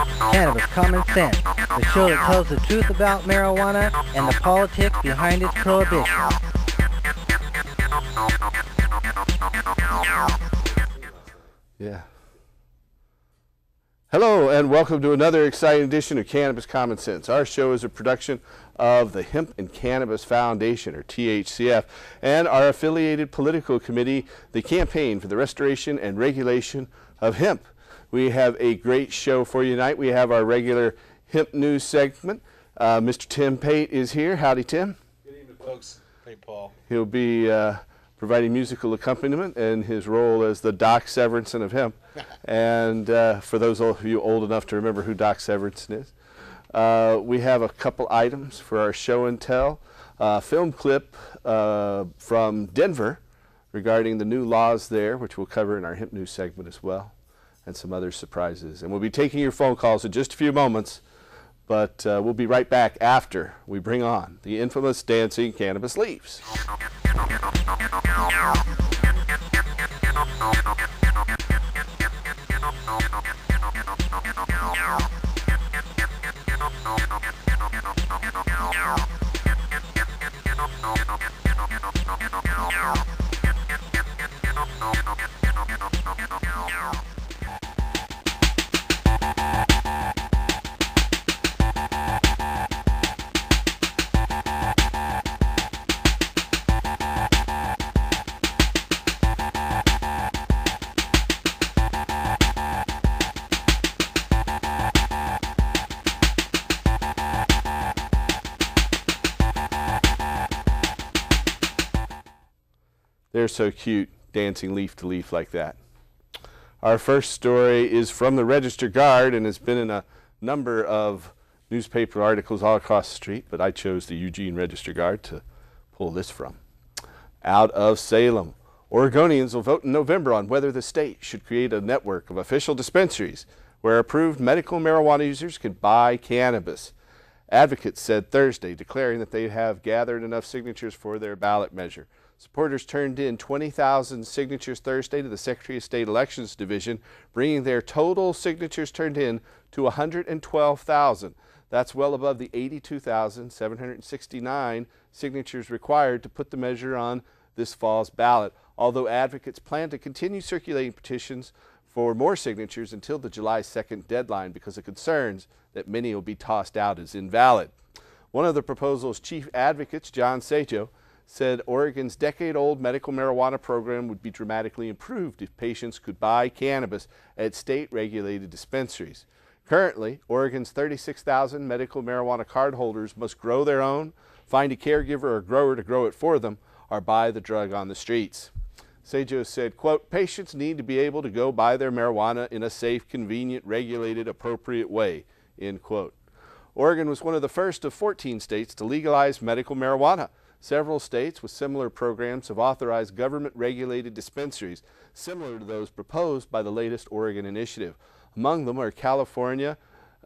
Cannabis Common Sense, the show that tells the truth about marijuana and the politics behind its prohibition. Yeah. Hello and welcome to another exciting edition of Cannabis Common Sense. Our show is a production of the Hemp and Cannabis Foundation, or THCF, and our affiliated political committee, the Campaign for the Restoration and Regulation of Hemp. We have a great show for you tonight. We have our regular hemp news segment. Mr. Tim Pate is here. Howdy, Tim. Good evening, folks. Hey, Paul. He'll be providing musical accompaniment in his role as the Doc Severinsen of hemp. And for those of you old enough to remember who Doc Severinsen is, we have a couple items for our show and tell. Film clip from Denver regarding the new laws there, which we'll cover in our hemp news segment as well, and some other surprises. And we'll be taking your phone calls in just a few moments, but we'll be right back after we bring on the infamous dancing cannabis leaves. They're so cute, dancing leaf to leaf like that. Our first story is from the Register Guard and has been in a number of newspaper articles all across the street, but I chose the Eugene Register Guard to pull this from. Out of Salem, Oregonians will vote in November on whether the state should create a network of official dispensaries where approved medical marijuana users can buy cannabis. Advocates said Thursday, declaring that they have gathered enough signatures for their ballot measure. Supporters turned in 20,000 signatures Thursday to the Secretary of State Elections Division, bringing their total signatures turned in to 112,000. That's well above the 82,769 signatures required to put the measure on this fall's ballot, although advocates plan to continue circulating petitions for more signatures until the July 2nd deadline because of concerns that many will be tossed out as invalid. One of the proposal's chief advocates, John Sajo, said Oregon's decade-old medical marijuana program would be dramatically improved if patients could buy cannabis at state-regulated dispensaries. Currently, Oregon's 36,000 medical marijuana cardholders must grow their own, find a caregiver or grower to grow it for them, or buy the drug on the streets. Sajo said, quote, patients need to be able to go buy their marijuana in a safe, convenient, regulated, appropriate way, end quote. Oregon was one of the first of 14 states to legalize medical marijuana. Several states with similar programs have authorized government-regulated dispensaries, similar to those proposed by the latest Oregon initiative. Among them are California,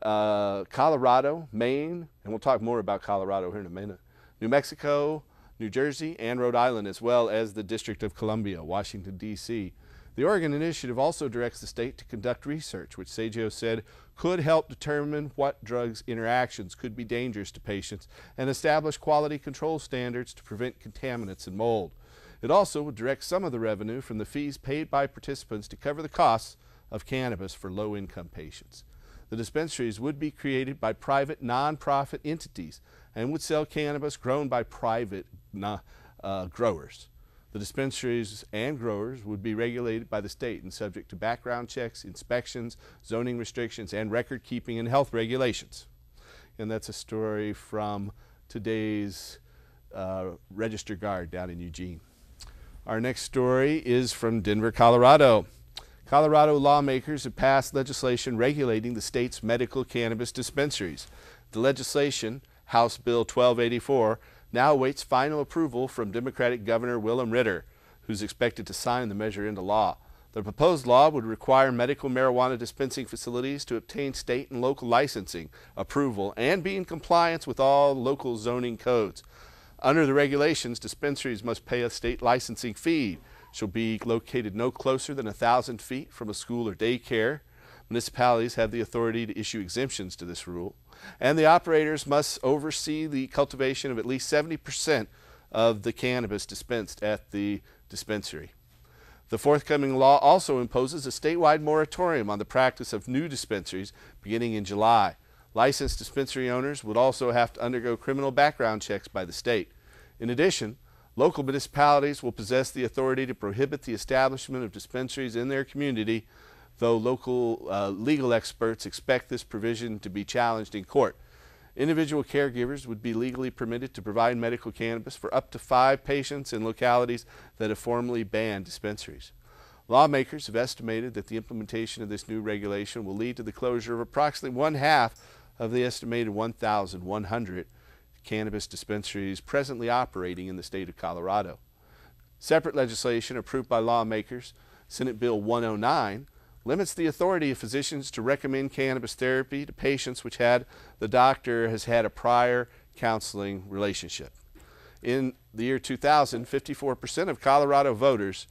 Colorado, Maine, and we'll talk more about Colorado here in a minute, New Mexico, New Jersey, and Rhode Island, as well as the District of Columbia, Washington, D.C. The Oregon initiative also directs the state to conduct research, which Sajo said could help determine what drugs' interactions could be dangerous to patients and establish quality control standards to prevent contaminants and mold. It also would direct some of the revenue from the fees paid by participants to cover the costs of cannabis for low-income patients. The dispensaries would be created by private nonprofit entities and would sell cannabis grown by private growers. The dispensaries and growers would be regulated by the state and subject to background checks, inspections, zoning restrictions, and record keeping and health regulations. And that's a story from today's Register Guard down in Eugene. Our next story is from Denver, Colorado. Colorado lawmakers have passed legislation regulating the state's medical cannabis dispensaries. The legislation, House Bill 1284, now awaits final approval from Democratic Governor Willem Ritter, who's expected to sign the measure into law. The proposed law would require medical marijuana dispensing facilities to obtain state and local licensing, approval, and be in compliance with all local zoning codes. Under the regulations, dispensaries must pay a state licensing fee, shall be located no closer than 1,000 feet from a school or daycare, Municipalities have the authority to issue exemptions to this rule, and the operators must oversee the cultivation of at least 70% of the cannabis dispensed at the dispensary. The forthcoming law also imposes a statewide moratorium on the practice of new dispensaries beginning in July. Licensed dispensary owners would also have to undergo criminal background checks by the state. In addition, local municipalities will possess the authority to prohibit the establishment of dispensaries in their community, though local legal experts expect this provision to be challenged in court. Individual caregivers would be legally permitted to provide medical cannabis for up to 5 patients in localities that have formally banned dispensaries. Lawmakers have estimated that the implementation of this new regulation will lead to the closure of approximately 1/2 of the estimated 1,100 cannabis dispensaries presently operating in the state of Colorado. Separate legislation approved by lawmakers, Senate Bill 109, limits the authority of physicians to recommend cannabis therapy to patients which the doctor has had a prior counseling relationship. In the year 2000, 54% of Colorado voters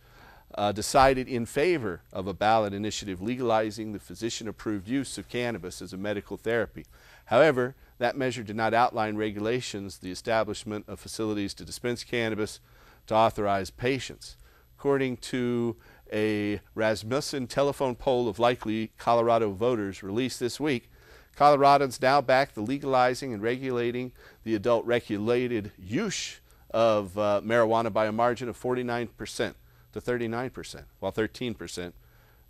decided in favor of a ballot initiative legalizing the physician-approved use of cannabis as a medical therapy. However, that measure did not outline regulations, the establishment of facilities to dispense cannabis to authorized patients. According to a Rasmussen telephone poll of likely Colorado voters released this week, Coloradans now back the legalizing and regulating the adult regulated use of marijuana by a margin of 49% to 39%, while 13%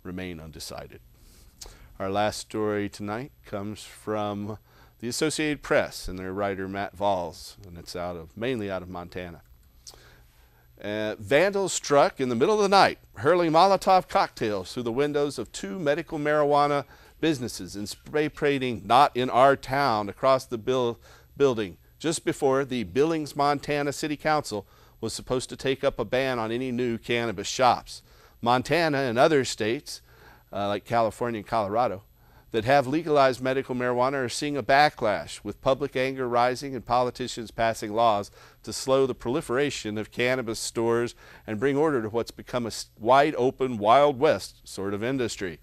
remain undecided. Our last story tonight comes from the Associated Press and their writer Matt Valls, and it's mainly out of Montana. Vandals struck in the middle of the night, hurling Molotov cocktails through the windows of 2 medical marijuana businesses and spray painting "Not in Our Town" across the building just before the Billings, Montana City Council was supposed to take up a ban on any new cannabis shops. Montana and other states, like California and Colorado, that have legalized medical marijuana are seeing a backlash, with public anger rising and politicians passing laws to slow the proliferation of cannabis stores and bring order to what's become a wide-open, Wild West sort of industry.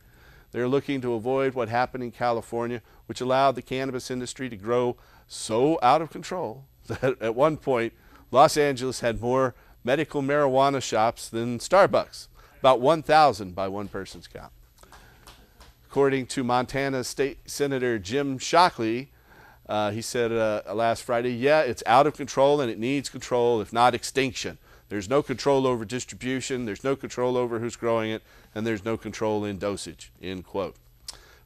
They're looking to avoid what happened in California, which allowed the cannabis industry to grow so out of control that at one point Los Angeles had more medical marijuana shops than Starbucks, about 1,000 by one person's count. According to Montana State Senator Jim Shockley, he said last Friday, yeah, it's out of control and it needs control, if not extinction. There's no control over distribution, there's no control over who's growing it, and there's no control in dosage, end quote.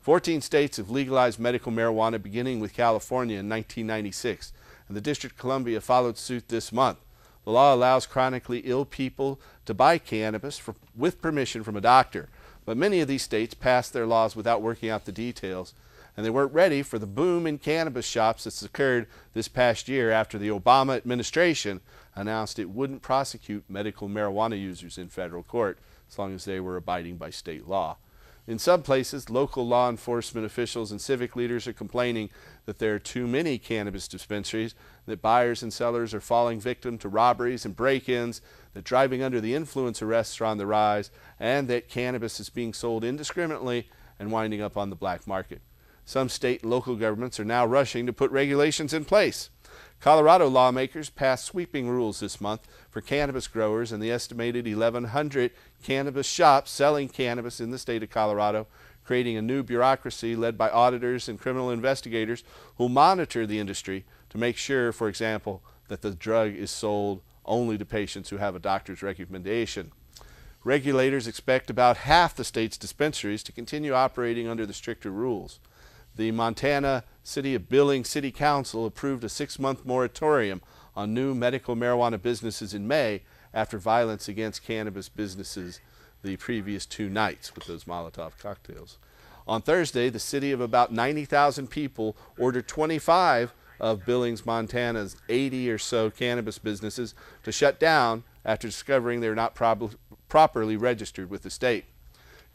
14 states have legalized medical marijuana, beginning with California in 1996, and the District of Columbia followed suit this month. The law allows chronically ill people to buy cannabis with permission from a doctor. But many of these states passed their laws without working out the details, and they weren't ready for the boom in cannabis shops that's occurred this past year after the Obama administration announced it wouldn't prosecute medical marijuana users in federal court as long as they were abiding by state law. In some places, local law enforcement officials and civic leaders are complaining that there are too many cannabis dispensaries, that buyers and sellers are falling victim to robberies and break-ins, that driving under the influence arrests are on the rise, and that cannabis is being sold indiscriminately and winding up on the black market. Some state and local governments are now rushing to put regulations in place. Colorado lawmakers passed sweeping rules this month for cannabis growers and the estimated 1,100 cannabis shops selling cannabis in the state of Colorado, creating a new bureaucracy led by auditors and criminal investigators who monitor the industry to make sure, for example, that the drug is sold only to patients who have a doctor's recommendation. Regulators expect about half the state's dispensaries to continue operating under the stricter rules. The Montana City of Billings City Council approved a 6-month moratorium on new medical marijuana businesses in May after violence against cannabis businesses the previous 2 nights with those Molotov cocktails. On Thursday, the city of about 90,000 people ordered 25 of Billings, Montana's 80 or so cannabis businesses to shut down after discovering they were not properly registered with the state.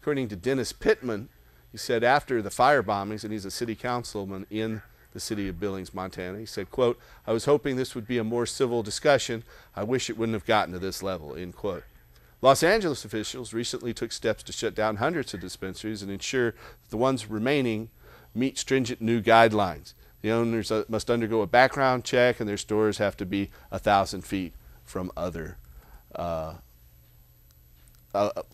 According to Dennis Pittman, he said after the fire bombings, and he's a city councilman in the city of Billings, Montana, he said, quote, "I was hoping this would be a more civil discussion. I wish it wouldn't have gotten to this level," end quote. Los Angeles officials recently took steps to shut down hundreds of dispensaries and ensure that the ones remaining meet stringent new guidelines. The owners must undergo a background check, and their stores have to be 1,000 feet from other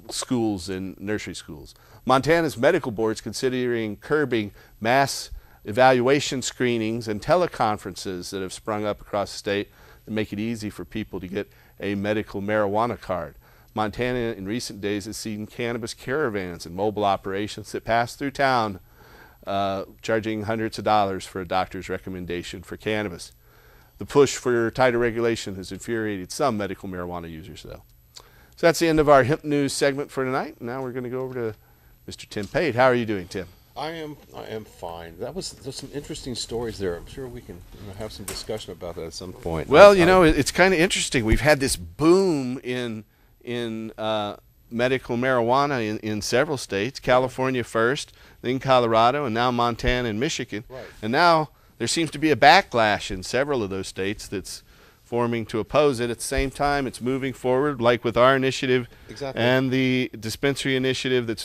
schools and nursery schools. Montana's medical board is considering curbing mass evaluation screenings and teleconferences that have sprung up across the state that make it easy for people to get a medical marijuana card. Montana in recent days has seen cannabis caravans and mobile operations that pass through town charging hundreds of dollars for a doctor's recommendation for cannabis. The push for tighter regulation has infuriated some medical marijuana users, though. So that's the end of our hemp news segment for tonight. Now we're going to go over to Mr. Tim Pate. How are you doing, Tim? I am fine. There's some interesting stories there. I'm sure we can have some discussion about that at some point. Well, it's kind of interesting. We've had this boom in medical marijuana in several states. California first, then Colorado, and now Montana and Michigan. Right. And now there seems to be a backlash in several of those states that's forming to oppose it. At the same time, it's moving forward, like with our initiative and the dispensary initiative that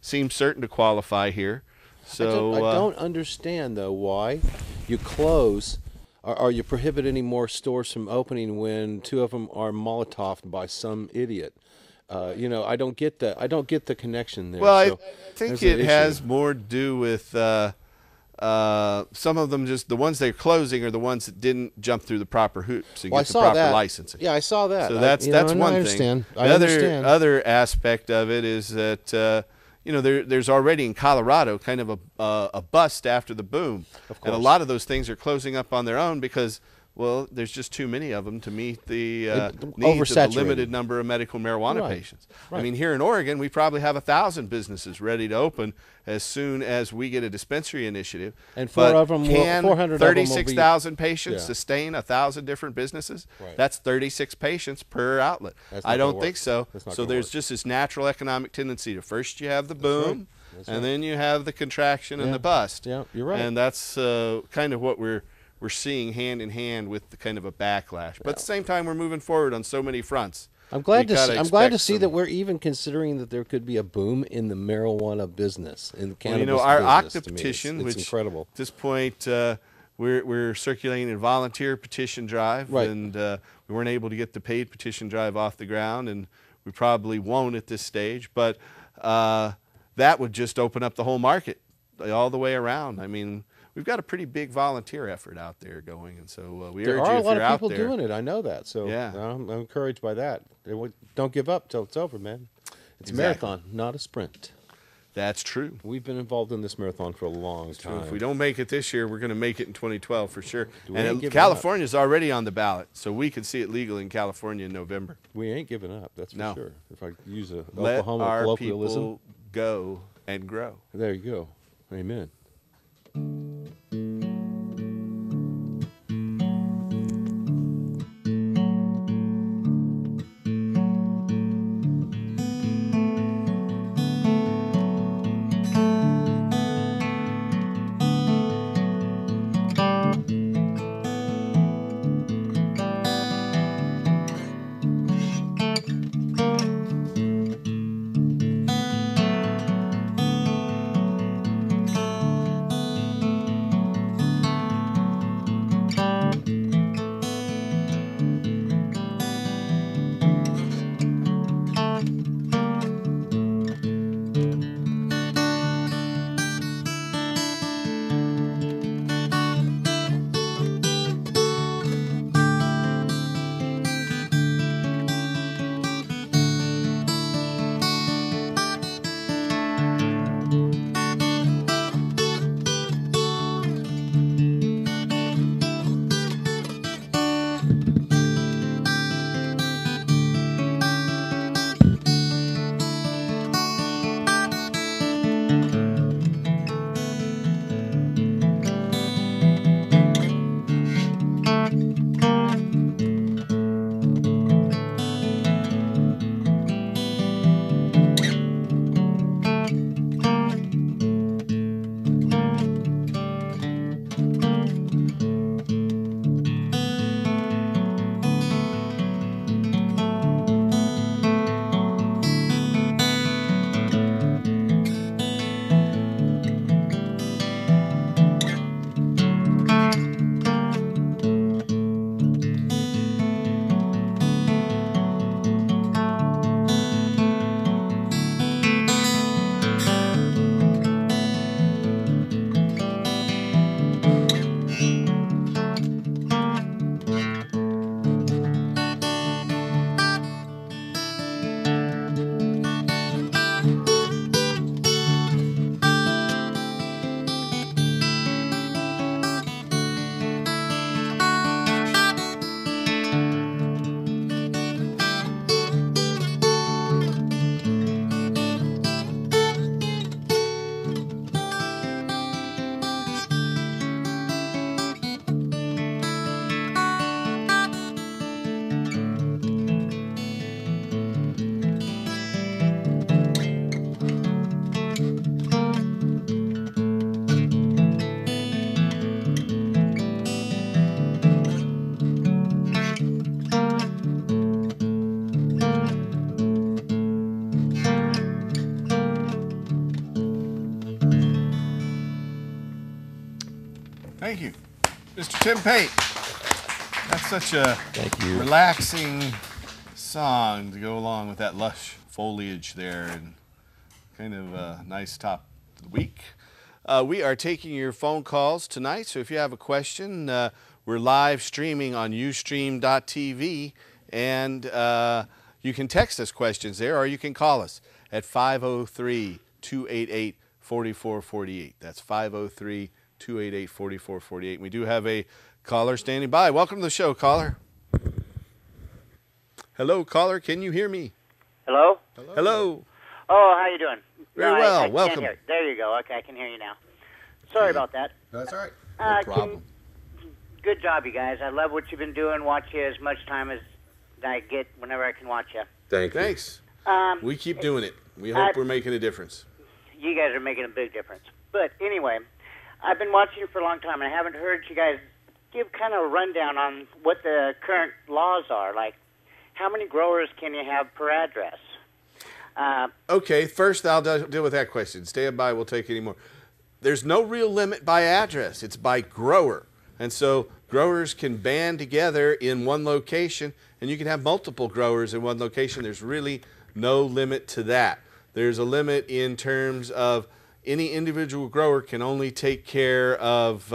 seems certain to qualify here. So I don't understand, though, why you close or you prohibit any more stores from opening when two of them are Molotoved by some idiot. I don't get that. I don't get the connection there. Well, so I think it has more to do with some of them, just the ones they're closing are the ones that didn't jump through the proper hoops and get the proper licensing. Yeah, I saw that. So that's one thing. The other aspect of it is that there's already in Colorado kind of a bust after the boom, and a lot of those things are closing up on their own because, well, there's just too many of them to meet the needs of the limited number of medical marijuana patients. Right. I mean, here in Oregon, we probably have 1,000 businesses ready to open as soon as we get a dispensary initiative. And 36,000 patients sustain 1,000 different businesses? Right. That's 36 patients per outlet. I don't think so. So there's just this natural economic tendency to first you have the boom, and then you have the contraction and the bust. Yeah, you're right. And that's kind of what we're seeing hand in hand with the kind of a backlash. But at the same time, we're moving forward on so many fronts. I'm glad to see that we're even considering that there could be a boom in the marijuana business, in the cannabis our business. Octa petition, it's which incredible. At this point we're circulating a volunteer petition drive, and we weren't able to get the paid petition drive off the ground, and we probably won't at this stage. But that would just open up the whole market all the way around. I mean, we've got a pretty big volunteer effort out there going, and so we urge you, if you're out there. There are a lot of people doing it. I know that. So yeah. I'm encouraged by that. Don't give up till it's over, man. It's a marathon, not a sprint. That's true. We've been involved in this marathon for a long time. If we don't make it this year, we're going to make it in 2012 for sure. And California's already on the ballot, so we could see it legal in California in November. We ain't giving up, that's for sure. If I use a Let Oklahoma our colloquialism. people go and grow. There you go. Amen. Thank you. Mr. Tim Pate. That's such a relaxing song to go along with that lush foliage there, and kind of a nice top to the week. We are taking your phone calls tonight, so if you have a question, we're live streaming on ustream.tv, and you can text us questions there, or you can call us at 503-288-4448. That's 503-288-4448. We do have a caller standing by. Welcome to the show, caller. Hello, caller. Can you hear me? Hello? Hello. Oh, how you doing? Very well. I can't Welcome. hear. There you go. Okay, I can hear you now. Sorry about that. That's all right. No problem. Good job, you guys. I love what you've been doing. Watch you as much time as I get whenever I can watch you. Thanks. We keep doing it. We hope we're making a difference. You guys are making a big difference. But anyway, I've been watching you for a long time, and I haven't heard you guys give kind of a rundown on what the current laws are. Like, how many growers can you have per address? Okay, first I'll deal with that question. Stand by, we'll take any more. There's no real limit by address. It's by grower. And so growers can band together in one location, and you can have multiple growers in one location. There's really no limit to that. There's a limit in terms of any individual grower can only take care of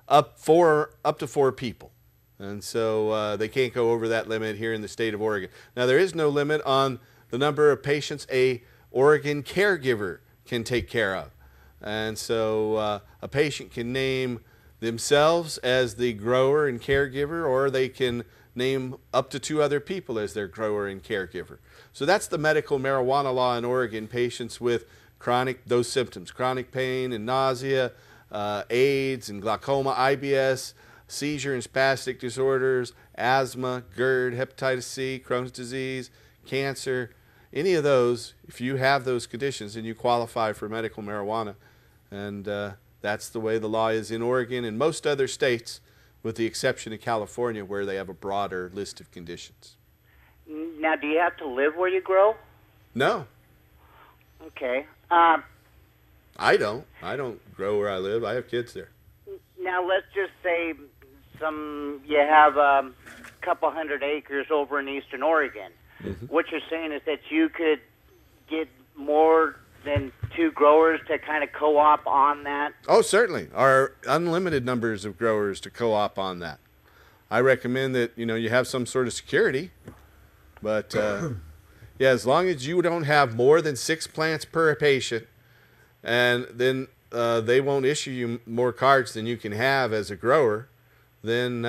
up to 4 people. And so they can't go over that limit here in the state of Oregon. Now, there is no limit on the number of patients a Oregon caregiver can take care of. And so a patient can name themselves as the grower and caregiver, or they can name up to 2 other people as their grower and caregiver. So that's the medical marijuana law in Oregon. Patients with those symptoms, chronic pain and nausea, AIDS and glaucoma, IBS, seizure and spastic disorders, asthma, GERD, hepatitis C, Crohn's disease, cancer, any of those, if you have those conditions, then you qualify for medical marijuana. And that's the way the law is in Oregon and most other states, with the exception of California, where they have a broader list of conditions. Now, do you have to live where you grow? No. Okay. I don't grow where I live. I have kids there. Now, let's just say you have a couple hundred acres over in eastern Oregon. Mm-hmm. What you're saying is that you could get more than 2 growers to kind of co-op on that? Oh, certainly. Our unlimited numbers of growers to co-op on that. I recommend that, you have some sort of security. But, yeah, as long as you don't have more than 6 plants per patient, and then they won't issue you more cards than you can have as a grower, then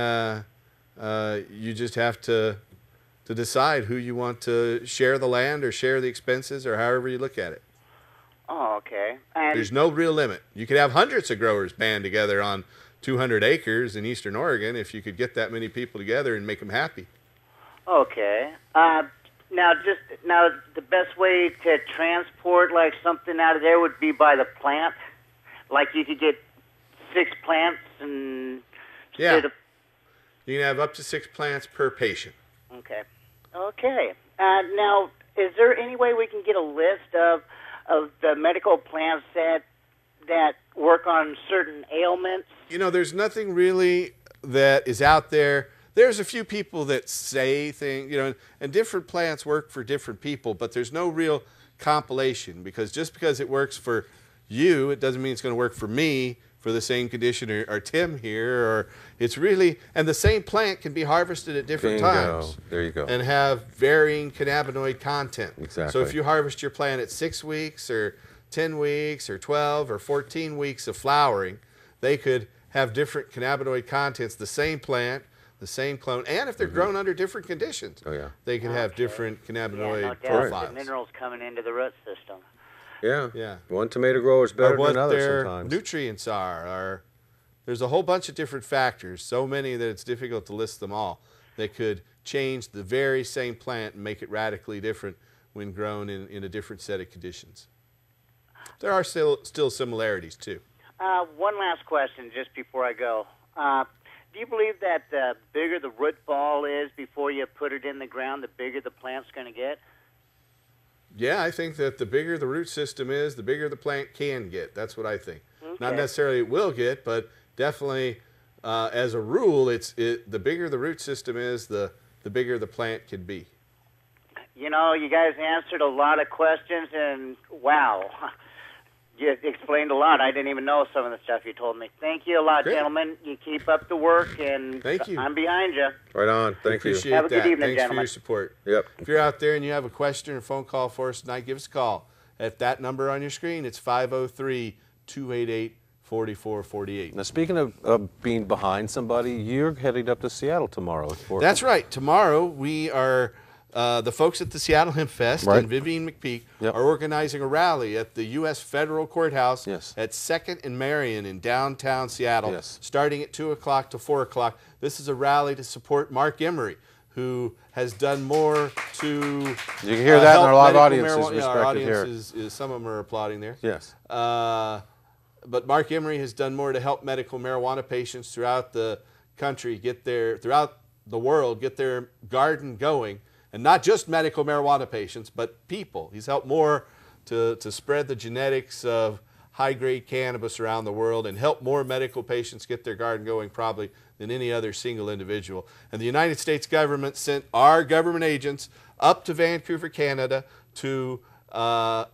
you just have to decide who you want to share the land or share the expenses, or however you look at it. Oh, okay. And there's no real limit. You could have hundreds of growers band together on 200 acres in eastern Oregon if you could get that many people together and make them happy. Okay. Now, the best way to transport like something out of there would be by the plant. Like you could get 6 plants and yeah, you can have up to 6 plants per patient. Okay. Okay. Now, is there any way we can get a list of the medical plants that work on certain ailments? There's nothing really that is out there. There's a few people that say things, and different plants work for different people, but there's no real compilation, because just because it works for you, it doesn't mean it's going to work for me for the same condition, or Tim here, or it's really, and the same plant can be harvested at different times. There you go. And have varying cannabinoid content. Exactly. So if you harvest your plant at 6 weeks or 10 weeks or 12 or 14 weeks of flowering, they could have different cannabinoid contents, the same plant, the same clone, and if they're grown under different conditions, they can have different cannabinoid profiles. The minerals coming into the root system. Yeah. One tomato grower is better than another sometimes. What their nutrients are. There's a whole bunch of different factors, so many that it's difficult to list them all, that could change the very same plant and make it radically different when grown in a different set of conditions. There are still similarities, too. One last question just before I go. Do you believe that the bigger the root ball is before you put it in the ground, the bigger the plant's going to get? Yeah, I think that the bigger the root system is, the bigger the plant can get. That's what I think. Okay. Not necessarily it will get, but definitely, as a rule, the bigger the root system is, the bigger the plant can be. You know, you guys answered a lot of questions, and wow, you explained a lot. I didn't even know some of the stuff you told me. Thank you a lot, Great. gentlemen. You keep up the work, and Thank you. I'm behind you. Right on. Thank you. Appreciate Have a that. good evening, Thanks for gentlemen. your support. Yep. If you're out there and you have a question or phone call for us tonight, give us a call. At that number on your screen, it's 503-288-4448. Now, speaking of being behind somebody, you're heading up to Seattle tomorrow. That's right. Tomorrow we are, the folks at the Seattle Hemp Fest Right. and Vivian McPeak Yep. are organizing a rally at the U.S. Federal Courthouse Yes. at 2nd and Marion in downtown Seattle, Yes. starting at 2 o'clock to 4 o'clock. This is a rally to support Mark Emery, who has done more to You can hear that in help our live medical audience is marijuana. Yeah, our respected here. audience is some of them are applauding there. Yes. But Mark Emery has done more to help medical marijuana patients throughout the country throughout the world get their garden going, and not just medical marijuana patients, but people. He's helped more to spread the genetics of high-grade cannabis around the world and help more medical patients get their garden going probably than any other single individual. And the United States government sent our government agents up to Vancouver, Canada to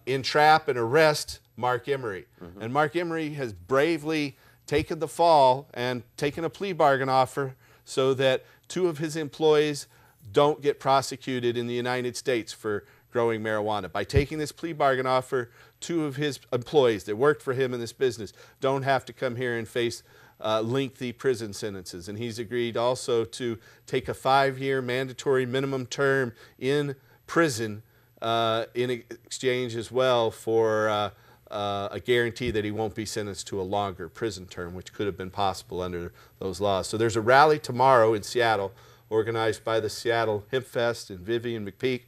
entrap and arrest Mark Emery. Mm-hmm. And Mark Emery has bravely taken the fall and taken a plea bargain offer so that 2 of his employees don't get prosecuted in the United States for growing marijuana. By taking this plea bargain offer, 2 of his employees that worked for him in this business don't have to come here and face lengthy prison sentences. And he's agreed also to take a 5-year mandatory minimum term in prison in exchange as well for a guarantee that he won't be sentenced to a longer prison term, which could have been possible under those laws. So there's a rally tomorrow in Seattle organized by the Seattle Hemp Fest and Vivian McPeak.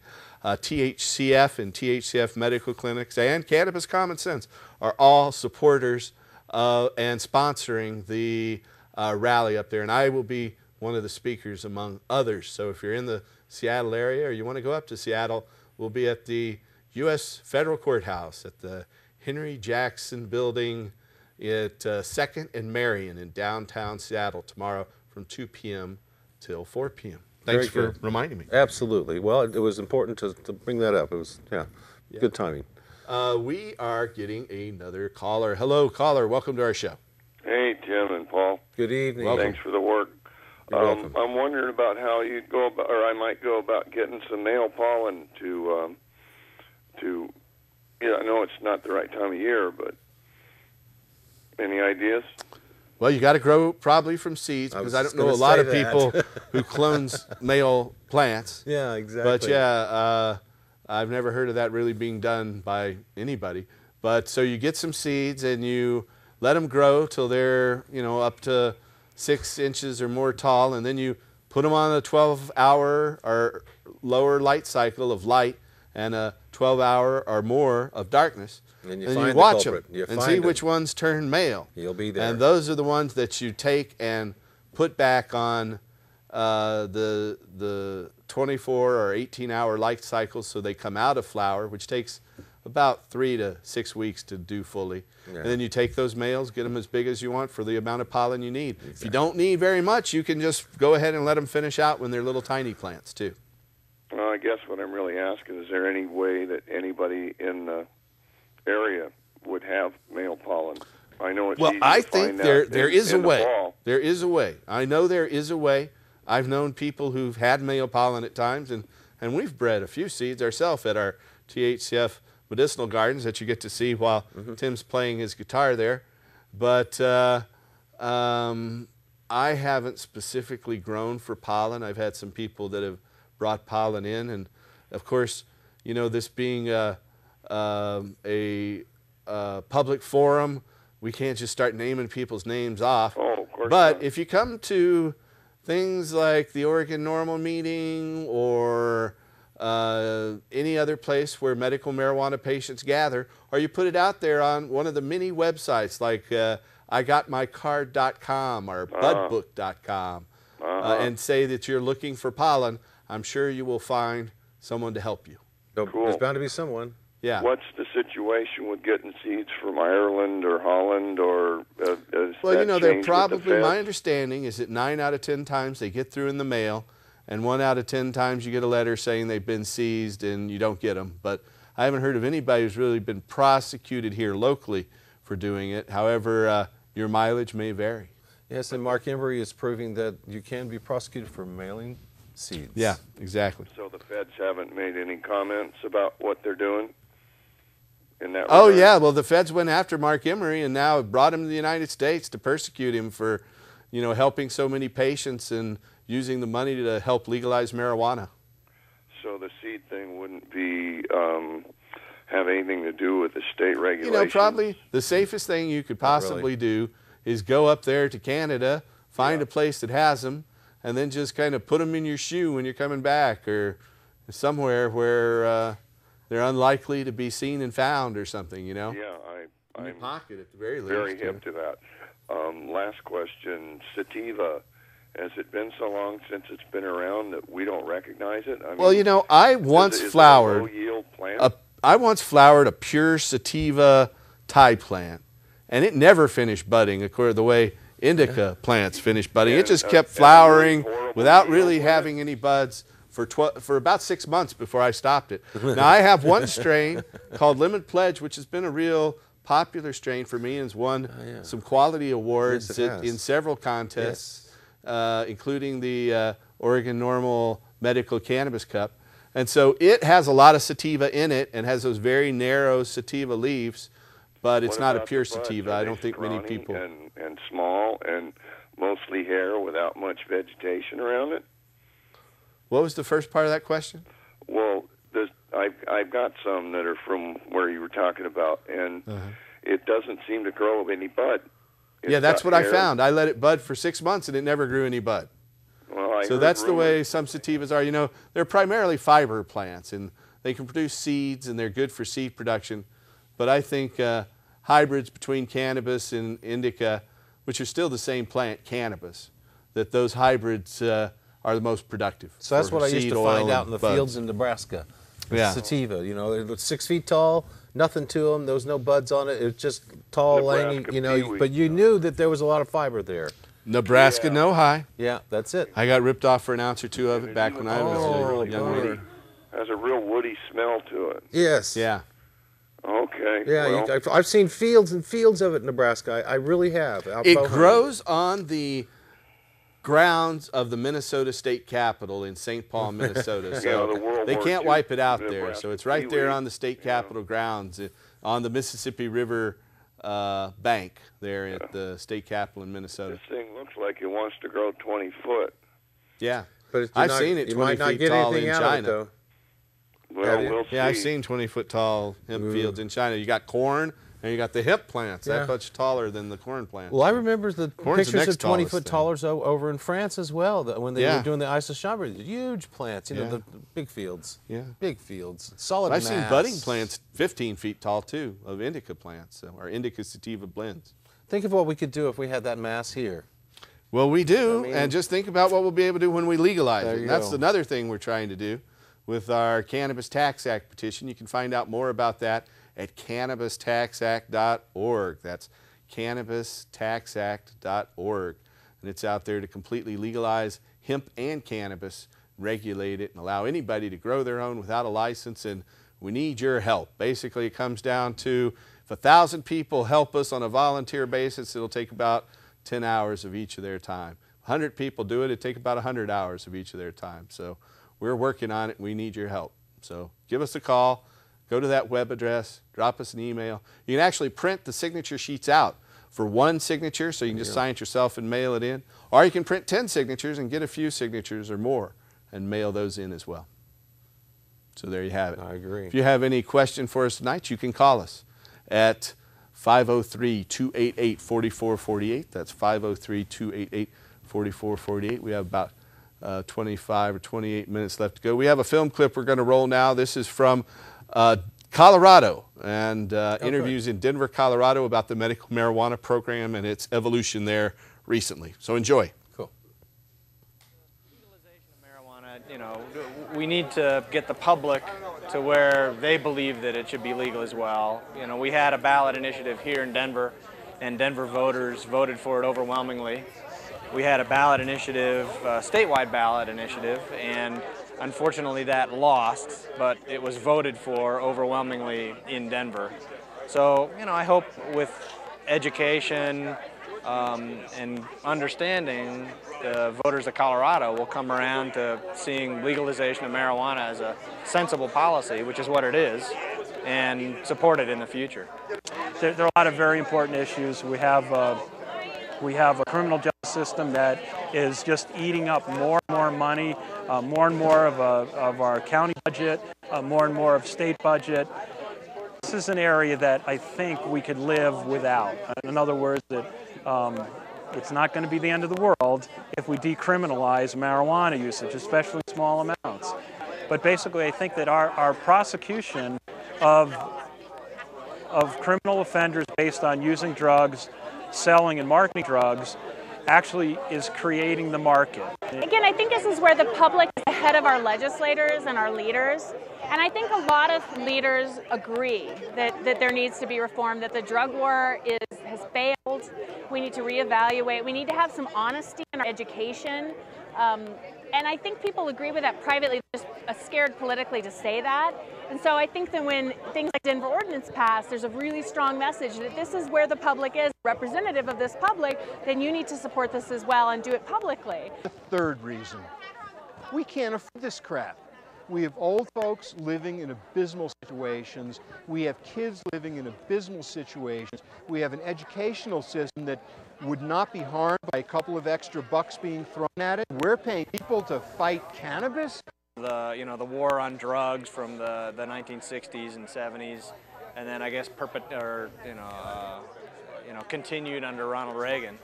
THCF and THCF Medical Clinics and Cannabis Common Sense are all supporters and sponsoring the rally up there. And I will be one of the speakers among others. So if you're in the Seattle area or you want to go up to Seattle, we'll be at the U.S. Federal Courthouse at the Henry Jackson Building at 2nd and Marion in downtown Seattle tomorrow from 2 p.m. till 4 p.m. Thanks for reminding me. Absolutely. Well, it was important to bring that up. It was, good timing. We are getting another caller. Hello, caller. Welcome to our show. Hey, Tim and Paul. Good evening. Welcome. Thanks for the work. You're welcome. I'm wondering about how you'd go about, or I might go about getting some male pollen to I know it's not the right time of year, but any ideas? Well, you got to grow probably from seeds because I don't know a lot of people who clones male plants. Yeah, exactly. But yeah, I've never heard of that really being done by anybody. But so you get some seeds and you let them grow till they're up to 6 inches or more tall, and then you put them on a 12-hour or lower light cycle of light and a 12-hour or more of darkness. And you and find you the watch culprit. them You and find see him. which ones turn male. He'll be there. And those are the ones that you take and put back on the 24 or 18-hour light cycles so they come out of flower, which takes about 3 to 6 weeks to do fully. Yeah. And then you take those males, get them as big as you want for the amount of pollen you need. Exactly. If you don't need very much, you can just go ahead and let them finish out when they're little tiny plants too. Well, I guess what I'm really asking is there any way that anybody in the area would have male pollen? I know it's easy to think find there out is a in the way. fall. There is a way. I know there is a way. I've known people who've had male pollen at times, and we've bred a few seeds ourselves at our THCF medicinal gardens that you get to see while Tim's playing his guitar there. But I haven't specifically grown for pollen. I've had some people that have brought pollen in, and of course, this being a public forum, we can't just start naming people's names off. Oh, of course but not. if you come to things like the Oregon Normal Meeting or any other place where medical marijuana patients gather, or you put it out there on one of the many websites like IGotMyCard.com or BudBook.com and say that you're looking for pollen, I'm sure you will find someone to help you. So Cool. There's bound to be someone. Yeah. What's the situation with getting seeds from Ireland or Holland or Well, you know, they're changed with the probably, my feds? understanding is that 9 out of 10 times they get through in the mail, and 1 out of 10 times you get a letter saying they've been seized and you don't get them. But I haven't heard of anybody who's really been prosecuted here locally for doing it. However, your mileage may vary. Yes, and Mark Embry is proving that you can be prosecuted for mailing seeds. Yeah, exactly. So the feds haven't made any comments about what they're doing in that Oh, regard? yeah. Well, the feds went after Mark Emery and now brought him to the United States to persecute him for, you know, helping so many patients and using the money to help legalize marijuana. So the seed thing wouldn't be have anything to do with the state regulations? You know, probably the safest thing you could possibly do is go up there to Canada, find a place that has them, and then just kind of put them in your shoe when you're coming back, or somewhere where they're unlikely to be seen and found or something, you know? Yeah, In your I'm pocket at the very least. very hip to that. Last question, sativa. Has it been so long since it's been around that we don't recognize it? I mean, Well, you know, I once is it a flowered low-yield plant? a pure sativa tie plant, and it never finished budding, according to the way indica plants finish budding. It And, just kept and flowering horrible without yield really with it? having any buds for about 6 months before I stopped it. Now, I have one strain called Limit Pledge, which has been a real popular strain for me and has won some quality awards Yes, it has. in several contests, including the Oregon Normal Medical Cannabis Cup. And so it has a lot of sativa in it and has those very narrow sativa leaves, but it's What not a about pure the buds? sativa. Are I they don't think many scrawny people. and small and mostly hair without much vegetation around it? What was the first part of that question? Well, I've got some that are from where you were talking about, and it doesn't seem to grow any bud. It's Yeah, that's got what I hair. found. I let it bud for 6 months and it never grew any bud. Well, I So heard that's the rumors. way some sativas are. You know, they're primarily fiber plants, and they can produce seeds, and they're good for seed production. But I think hybrids between cannabis and indica, which are still the same plant, cannabis, that those hybrids are the most productive. So that's for what I used seed to oil find out and in the buds. fields in Nebraska. Yeah. Sativa, you know, they're 6 feet tall, nothing to them. There was no buds on it. It was just tall, langy, Nebraska you know. peewee. But you knew that there was a lot of fiber there. Nebraska, Yeah. no high. Yeah, that's it. I got ripped off for an ounce or two of it back when I was Oh, a young bummer. lady. Has a real woody smell to it. Yes. Yeah. Okay. Yeah, well, I've seen fields and fields of it in Nebraska. I really have. Out It Bohan. grows on the grounds of the Minnesota State Capitol in St. Paul, Minnesota. So the World they War can't II wipe it out there. Nebraska So it's right there peewee. on the state capitol grounds, on the Mississippi River bank there at the state capitol in Minnesota. this thing looks like it wants to grow 20 foot. Yeah. But you're I've not- seen it you 20 might not feet get tall anything in out China. of it, though. Well, Have you? we'll see. Yeah, I've seen 20-foot tall hemp fields in China. You got corn, and you got the hemp plants. Yeah. That much taller than the corn plants. Well, I remember the Corn's the pictures next of 20-foot tallest thing. tallers over in France as well, when they Yeah. were doing the isochamber. Huge plants, you know, Yeah. the big fields. Yeah. Big fields. Solid I've mass. seen budding plants 15 feet tall, too, of indica plants, or indica sativa blends. Think of what we could do if we had that mass here. Well, we do, I mean- and just think about what we'll be able to do when we legalize There it. you And that's go. another thing we're trying to do with our Cannabis Tax Act petition. You can find out more about that at cannabistaxact.org. That's cannabistaxact.org. And it's out there to completely legalize hemp and cannabis, regulate it, and allow anybody to grow their own without a license. And we need your help. Basically, it comes down to if 1,000 people help us on a volunteer basis, it'll take about 10 hours of each of their time. 100 people do it, it'd take about 100 hours of each of their time. So we're working on it. We need your help. So give us a call. Go to that web address. Drop us an email. You can actually print the signature sheets out for one signature, so you can just sign it yourself and mail it in. Or you can print 10 signatures and get a few signatures or more and mail those in as well. So there you have it. I agree. If you have any question for us tonight, you can call us at 503-288-4448. That's 503-288-4448. We have about 25 or 28 minutes left to go. We have a film clip we're going to roll now. This is from Colorado, and interviews in Denver, Colorado about the medical marijuana program and its evolution there recently. So enjoy. Cool. Legalization of marijuana, you know, we need to get the public to where they believe that it should be legal as well. You know, we had a ballot initiative here in Denver, and Denver voters voted for it overwhelmingly. We had a ballot initiative, statewide ballot initiative, and unfortunately that lost, but it was voted for overwhelmingly in Denver. So, you know, I hope with education and understanding, the voters of Colorado will come around to seeing legalization of marijuana as a sensible policy, which is what it is, and support it in the future. There are a lot of very important issues. We have a criminal justice system that is just eating up more and more money, more and more of our county budget, more and more of state budget. This is an area that I think we could live without. In other words, that it's not going to be the end of the world if we decriminalize marijuana usage, especially small amounts. But basically, I think that our prosecution of criminal offenders based on using drugs, selling and marketing drugs, actually is creating the market. Again, I think this is where the public is ahead of our legislators and our leaders. And I think a lot of leaders agree that there needs to be reform, that the drug war has failed. We need to reevaluate. We need to have some honesty in our education. And I think people agree with that privately, they're just scared politically to say that. And so I think that when things like Denver Ordinance pass, there's a really strong message that this is where the public is, representative of this public, then you need to support this as well and do it publicly. The third reason, we can't afford this crap. We have old folks living in abysmal situations. We have kids living in abysmal situations. We have an educational system that would not be harmed by a couple of extra bucks being thrown at it. We're paying people to fight cannabis. The war on drugs from the 1960s and 70s, and then I guess continued under Ronald Reagan.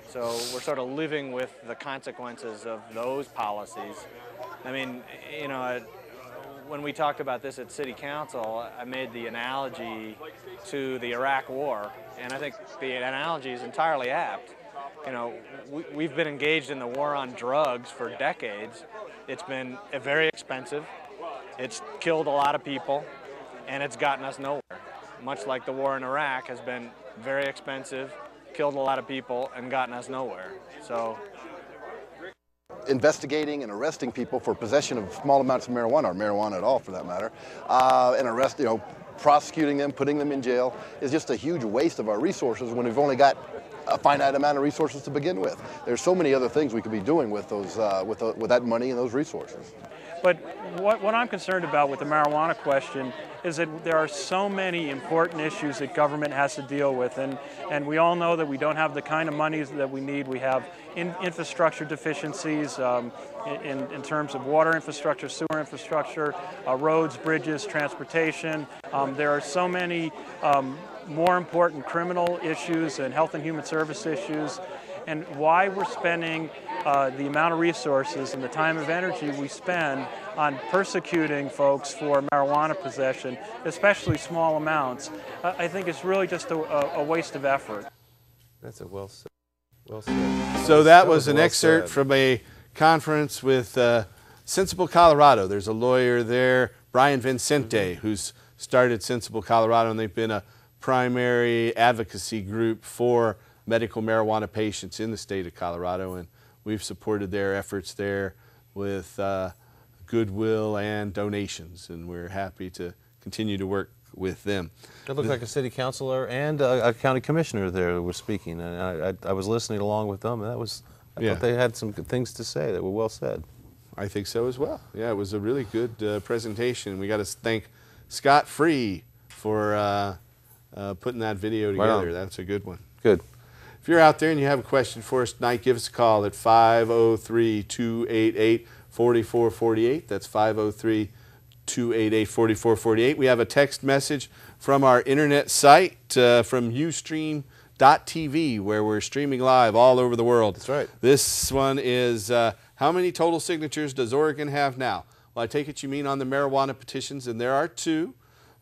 So we're sort of living with the consequences of those policies. I mean, you know, when we talked about this at City Council, I made the analogy to the Iraq War, and I think the analogy is entirely apt. You know, we've been engaged in the war on drugs for decades. It's been very expensive. It's killed a lot of people, and it's gotten us nowhere. Much like the war in Iraq has been very expensive, killed a lot of people, and gotten us nowhere. So, investigating and arresting people for possession of small amounts of marijuana, or marijuana at all for that matter, and prosecuting them, putting them in jail is just a huge waste of our resources when we've only got a finite amount of resources to begin with. There's so many other things we could be doing with those, with that money and those resources. But what I'm concerned about with the marijuana question is that there are so many important issues that government has to deal with, and we all know that we don't have the kind of monies that we need. We have infrastructure deficiencies in terms of water infrastructure, sewer infrastructure, roads, bridges, transportation. There are so many more important criminal issues and health and human service issues, and why we're spending the amount of resources and the time of energy we spend on persecuting folks for marijuana possession, especially small amounts, I think it's really just a waste of effort. That's a well said. Well said. So that was an excerpt from a conference with Sensible Colorado. There's a lawyer there, Brian Vincente, who's started Sensible Colorado, and they've been a primary advocacy group for medical marijuana patients in the state of Colorado, and we've supported their efforts there with goodwill and donations, and we're happy to continue to work with them. It looked like a city councilor and a county commissioner there were speaking, and I was listening along with them, and I thought they had some good things to say that were well said. I think so as well. Yeah, it was a really good presentation. We got to thank Scott Free for putting that video together. That's a good one. Good. If you're out there and you have a question for us tonight, give us a call at 503-288-4448. That's 503-288-4448. We have a text message from our internet site from Ustream.tv, where we're streaming live all over the world. That's right. This one is, how many total signatures does Oregon have now? Well, I take it you mean on the marijuana petitions, and there are 2.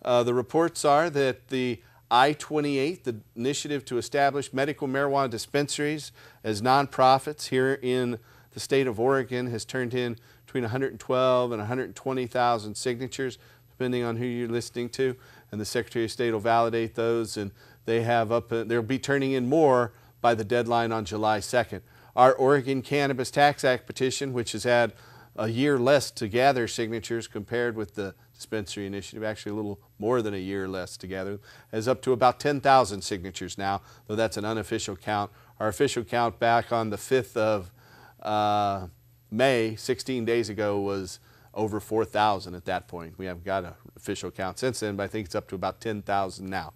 The reports are that the I-28, the initiative to establish medical marijuana dispensaries as nonprofits here in the state of Oregon, has turned in between 112 and 120,000 signatures, depending on who you're listening to, and the Secretary of State will validate those, and they'll be turning in more by the deadline on July 2nd. Our Oregon Cannabis Tax Act petition, which has had a year less to gather signatures compared with the dispensary initiative, actually a little more than a year less to gather, is up to about 10,000 signatures now, though that's an unofficial count. Our official count back on the 5th of May, 16 days ago, was over 4,000 at that point. We haven't got an official count since then, but I think it's up to about 10,000 now.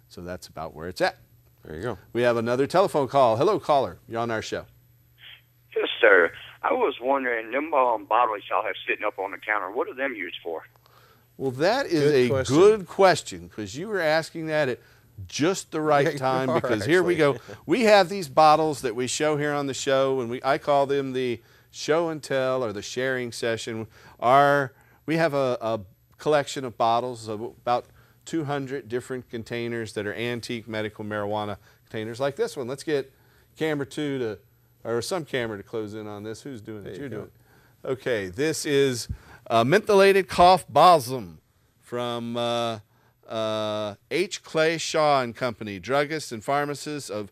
So that's about where it's at. There you go. We have another telephone call. Hello, caller. You're on our show. Yes, sir. I was wondering, them bottles y'all have sitting up on the counter, what are them used for? Well, that is good question, because you were asking that at just the right time, because here we go. We have these bottles that we show here on the show, and I call them the show and tell, or the sharing session. We have a collection of bottles of about 200 different containers that are antique medical marijuana containers like this one. Let's get camera 2 to, or some camera to close in on this. Who's doing it? You're doing it. Okay, this is mentholated cough balsam from H. Clay Shaw and Company, druggists and pharmacists of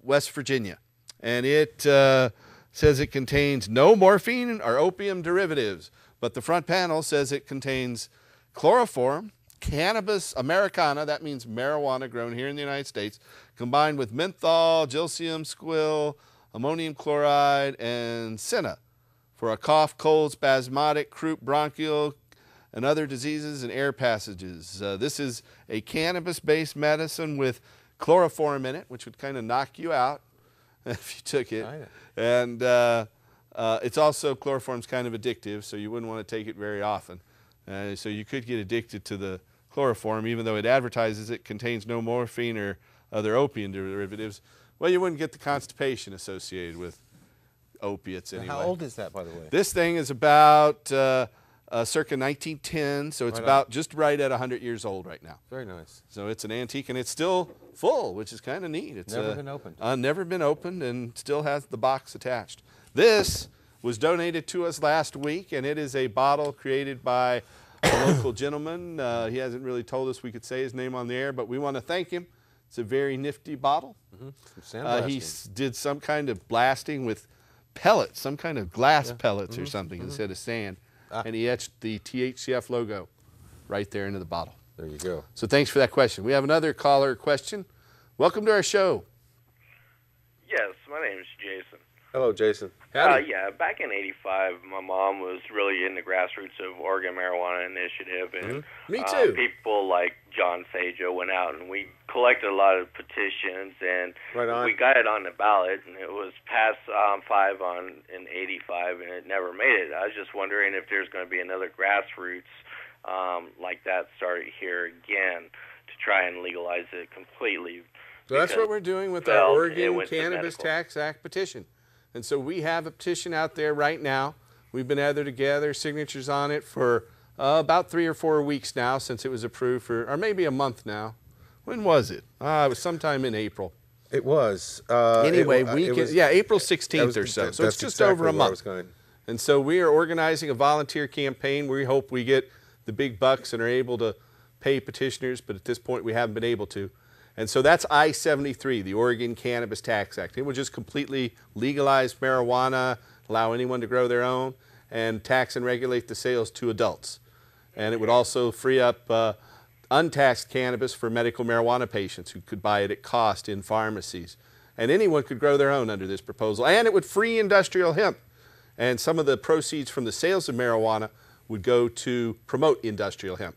West Virginia. And it says it contains no morphine or opium derivatives, but the front panel says it contains chloroform, cannabis americana, that means marijuana grown here in the United States, combined with menthol, gilcium, squill, ammonium chloride, and senna for a cough, cold, spasmodic, croup, bronchial, and other diseases and air passages. This is a cannabis-based medicine with chloroform in it, which would kind of knock you out if you took it. And it's also, chloroform's kind of addictive, so you wouldn't want to take it very often. So you could get addicted to the chloroform, even though it advertises it contains no morphine or other opium derivatives. Well, you wouldn't get the constipation associated with opiates anyway. How old is that, by the way? This thing is about circa 1910, so it's about just right at 100 years old right now. Very nice. So it's an antique, and it's still full, which is kind of neat. It's never been opened. Never been opened, and still has the box attached. This was donated to us last week, and it is a bottle created by a local gentleman. He hasn't really told us we could say his name on the air, but we want to thank him. It's a very nifty bottle. He did some kind of blasting with pellets, some kind of glass pellets or something instead of sand. And he etched the THCF logo right there into the bottle. There you go. So thanks for that question. We have another caller question. Welcome to our show. Yes, my name is Jason. Hello, Jason. Yeah, back in '85, my mom was really in the grassroots of Oregon Marijuana Initiative, and Me too. People like John Sajo went out, and we collected a lot of petitions, and we got it on the ballot, and it was passed 5 in '85, and it never made it. I was just wondering if there's going to be another grassroots like that started here again to try and legalize it completely. So that's what we're doing with our Oregon Cannabis Tax Act petition. And so we have a petition out there right now. We've been able to gather signatures on it for about 3 or 4 weeks now since it was approved or maybe a month now. When was it? It was sometime in April. It was. Anyway, April 16th or so. So it's just over a month. And so we are organizing a volunteer campaign. We hope we get the big bucks and are able to pay petitioners, but at this point we haven't been able to. And so that's I-73, the Oregon Cannabis Tax Act. It would just completely legalize marijuana, allow anyone to grow their own, and tax and regulate the sales to adults. And it would also free up untaxed cannabis for medical marijuana patients who could buy it at cost in pharmacies. And anyone could grow their own under this proposal. And it would free industrial hemp. And some of the proceeds from the sales of marijuana would go to promote industrial hemp.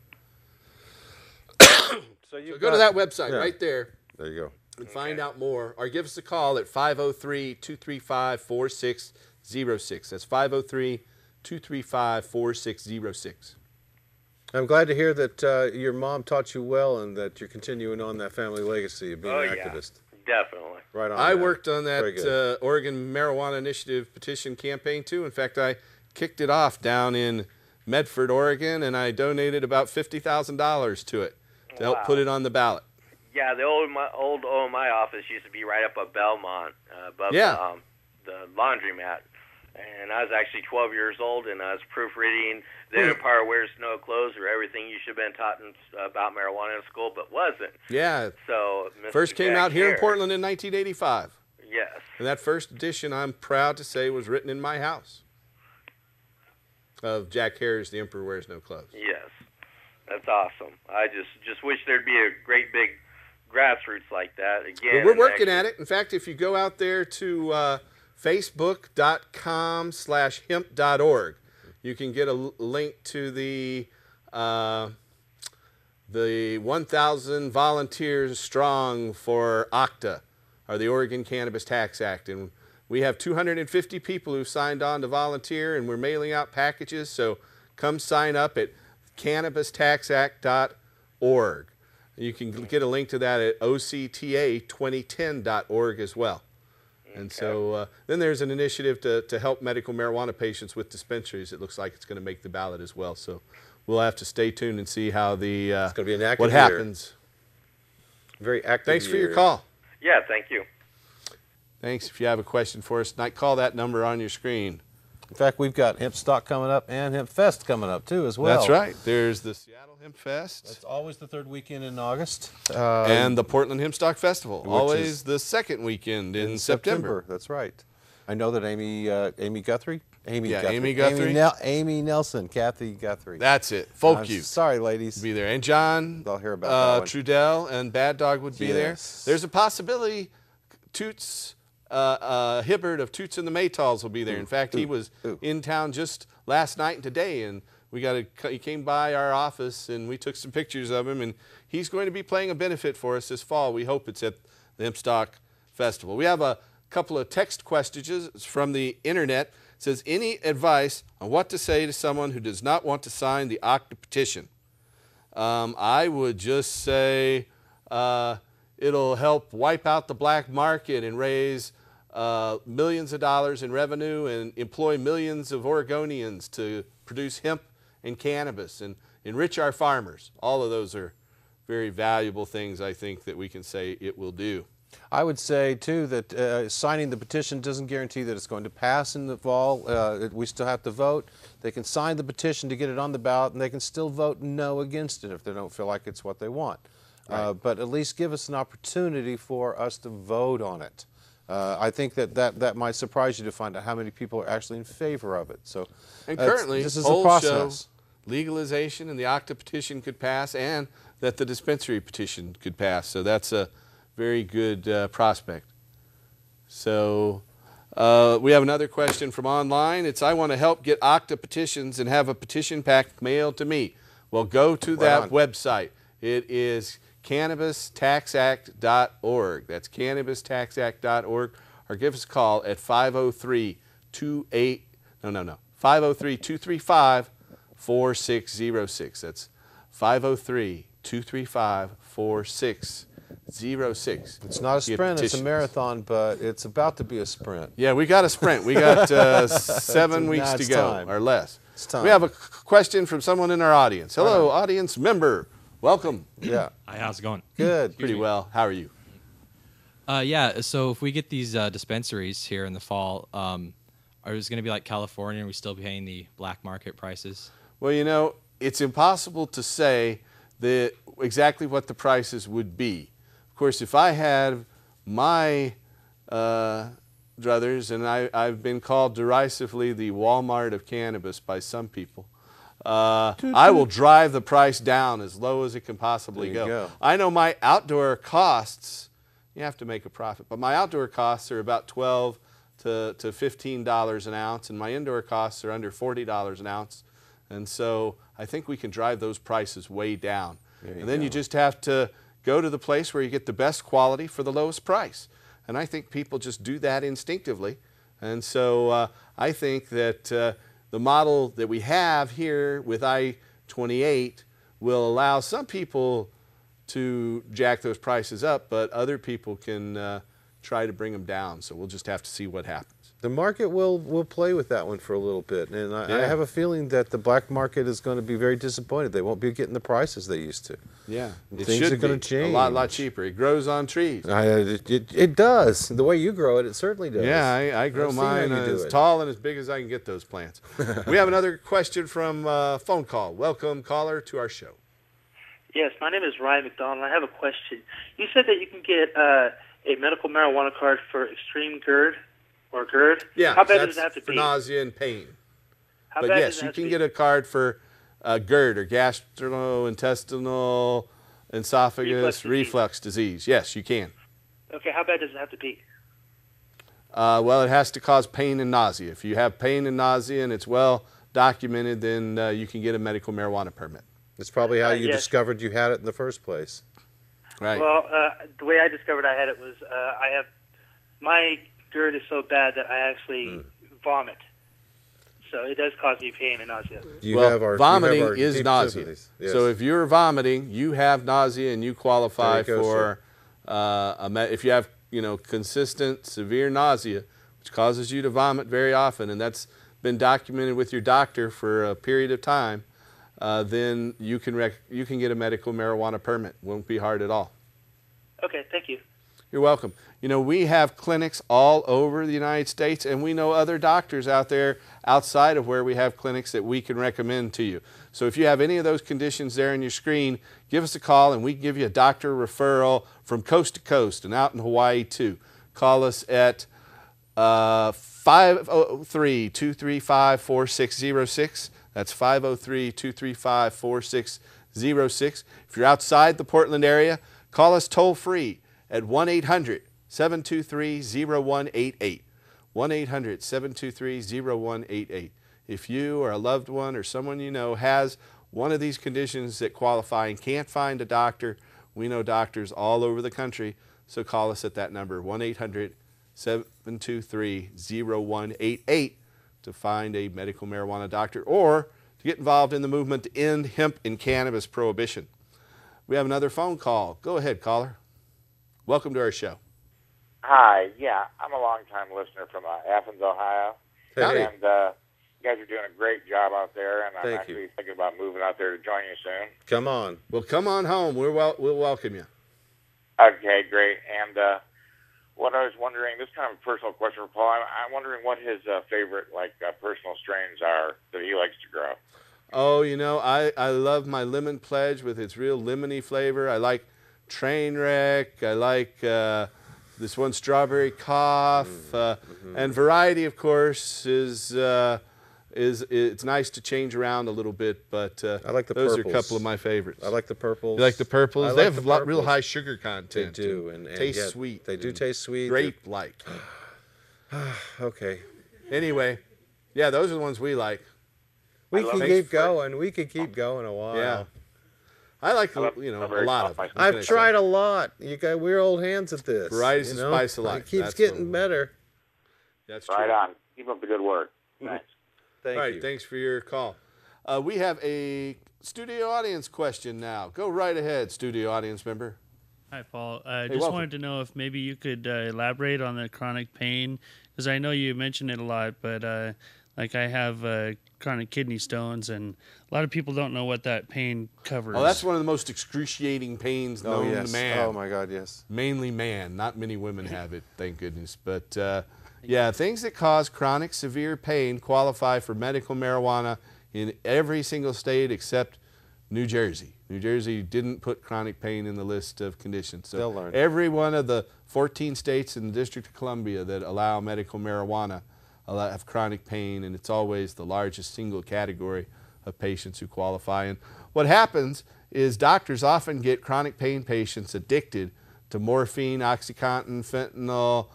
So go to that website right there. There you go. And find out more, or give us a call at 503-235-4606. That's 503-235-4606. I'm glad to hear that your mom taught you well and that you're continuing on that family legacy of being an activist. Definitely. Right on. I worked on that Oregon Marijuana Initiative petition campaign too. In fact, I kicked it off down in Medford, Oregon, and I donated about $50,000 to it to help put it on the ballot. Yeah, the old OMI office used to be right up at Belmont, above the laundromat. And I was actually 12 years old, and I was proofreading The Empire Wears No Clothes, or everything you should have been taught about marijuana in school, but wasn't. Yeah. So first came Jack out here in Hare. Portland in 1985. Yes. And that first edition, I'm proud to say, was written in my house of Jack Hare's The Emperor Wears No Clothes. Yes. That's awesome. I just wish there'd be a great big grassroots like that again. Well, we're working at it. In fact, if you go out there to facebook.com/hemp.org, you can get a link to the 1,000 volunteers strong for OCTA, or the Oregon Cannabis Tax Act. And we have 250 people who've signed on to volunteer, and we're mailing out packages. So come sign up at cannabistaxact.org. You can get a link to that at octa2010.org as well. And so then there's an initiative to help medical marijuana patients with dispensaries. It looks like it's going to make the ballot as well. So we'll have to stay tuned and see how the it's going to be an active what year. happens. Very active. Thanks for your call. Yeah, thank you. Thanks. If you have a question for us tonight, call that number on your screen. In fact, we've got Hemp Stock coming up and Hemp Fest coming up too as well. That's right. There's the Seattle Hemp Fest. It's always the third weekend in August. And the Portland Hemp Stock Festival, which always is the second weekend in September. That's right. I know that Amy Guthrie? Amy Nelson, Kathy Guthrie. That's it. Folk Youth. Sorry, ladies. Be there. And John I'll hear about that Trudell and Bad Dog would be there. Yes. There's a possibility Toots, Hibbard of Toots and the Maytals will be there. In fact, he was in town just last night and today, and he came by our office, and we took some pictures of him, and he's going to be playing a benefit for us this fall. We hope it's at the Hemp Stock Festival. We have a couple of text questions from the internet. It says, any advice on what to say to someone who does not want to sign the OCTA petition? I would just say it'll help wipe out the black market and raise millions of dollars in revenue and employ millions of Oregonians to produce hemp and cannabis and enrich our farmers. All of those are very valuable things, I think, that we can say it will do. I would say, too, that signing the petition doesn't guarantee that it's going to pass in the fall. We still have to vote. They can sign the petition to get it on the ballot, and they can still vote no against it if they don't feel like it's what they want. Right. But at least give us an opportunity for us to vote on it. I think that might surprise you to find out how many people are actually in favor of it. So, and currently, this is a process. Legalization and the OCTA petition could pass, and that the dispensary petition could pass. So that's a very good prospect. So we have another question from online. It's, I want to help get OCTA petitions and have a petition pack mailed to me. Well, go to that website. It is cannabistaxact.org. That's cannabistaxact.org. Or give us a call at 503-235-4606. That's 503-235-4606. It's not a sprint, it's a marathon, but it's about to be a sprint. Yeah, we got a sprint. We got 7 weeks to go, or less. It's time. We have a question from someone in our audience. Hello, audience member. Welcome. Yeah. Hi, how's it going? Good. Pretty well. How are you? Yeah, so if we get these dispensaries here in the fall, are it going to be like California? Are we still paying the black market prices? Well, you know, it's impossible to say exactly what the prices would be. Of course, if I had my druthers, and I've been called derisively the Walmart of cannabis by some people, I will drive the price down as low as it can possibly go. I know my outdoor costs, you have to make a profit, but my outdoor costs are about $12 to $15 an ounce, and my indoor costs are under $40 an ounce. And so I think we can drive those prices way down. And then you just have to go to the place where you get the best quality for the lowest price. And I think people just do that instinctively. And so I think that the model that we have here with I-28 will allow some people to jack those prices up, but other people can try to bring them down. So we'll just have to see what happens. The market will play with that one for a little bit, and I have a feeling that the black market is going to be very disappointed. They won't be getting the prices they used to. Yeah, things are going to change. A lot cheaper. It grows on trees. It does. The way you grow it, it certainly does. Yeah, I grow mine as tall and as big as I can get those plants. We have another question from phone call. Welcome, caller, to our show. Yes, my name is Ryan McDonald. I have a question. You said that you can get a medical marijuana card for extreme GERD or GERD. Yeah, how bad does it have to for be? nausea and pain. How but bad yes, does it you have to can be? get a card for GERD or gastrointestinal esophagus reflux disease. Yes, you can. Okay, how bad does it have to be? Well, it has to cause pain and nausea. If you have pain and nausea and it's well documented, then you can get a medical marijuana permit. That's probably how you yes. discovered you had it in the first place. Right. Well, the way I discovered I had it was my GERD is so bad that I actually vomit. So it does cause me pain and nausea. Vomiting is nausea. Yes. So if you're vomiting, you have nausea and you qualify for if you have consistent severe nausea, which causes you to vomit very often, and that's been documented with your doctor for a period of time, then you can get a medical marijuana permit. Won't be hard at all. Okay, thank you. You're welcome. We have clinics all over the United States, and we know other doctors out there outside of where we have clinics that we can recommend to you. So if you have any of those conditions there on your screen, give us a call, and we can give you a doctor referral from coast to coast and out in Hawaii too. Call us at 503-235-4606. That's 503-235-4606. If you're outside the Portland area, call us toll-free at 1-800-723-0188. 1-800-723-0188. If you or a loved one or someone you know has one of these conditions that qualify and can't find a doctor, we know doctors all over the country, so call us at that number, 1-800-723-0188, to find a medical marijuana doctor or to get involved in the movement to end hemp and cannabis prohibition. We have another phone call. Go ahead, caller. Welcome to our show. Hi, yeah, I'm a long-time listener from Athens, Ohio. Howdy. And you guys are doing a great job out there, and I'm Thank actually thinking about moving out there to join you soon. Come on. Well, come on home. We'll welcome you. Okay, great. And what I was wondering, this is kind of a personal question for Paul. I'm wondering what his favorite, personal strains are that he likes to grow. Oh, I love my lemon pledge with its real lemony flavor. I like Trainwreck. I like this one, Strawberry Cough. And variety, of course, is it's nice to change around a little bit, but I like the those purples. are a couple of my favorites. I like the purples. You like the purples? I They like have the real purples. high sugar content. They do. And taste yet sweet. They do taste sweet. Grape-like. Okay. Anyway, yeah, those are the ones we like. We can keep going. We could keep going a while. Yeah. I like, a lot of them. I've tried a lot. We're old hands at this. Varieties of spice of life. It keeps getting better. That's true. Right on. Keep up the good work. Thanks. Thank All right, you. thanks for your call. We have a studio audience question now. Go right ahead, studio audience member. Hi, Paul. I just welcome. wanted to know if maybe you could elaborate on the chronic pain, because I know you mentioned it a lot, but I have chronic kidney stones, and a lot of people don't know what that pain covers. Oh, that's one of the most excruciating pains known to man. Oh, my God, yes. Mainly man. Not many women have it, thank goodness. But, yeah, things that cause chronic severe pain qualify for medical marijuana in every single state except New Jersey. New Jersey didn't put chronic pain in the list of conditions. So They'll learn. every one of the 14 states in the District of Columbia that allow medical marijuana have chronic pain, and it's always the largest single category of patients who qualify. And what happens is doctors often get chronic pain patients addicted to morphine, OxyContin, fentanyl,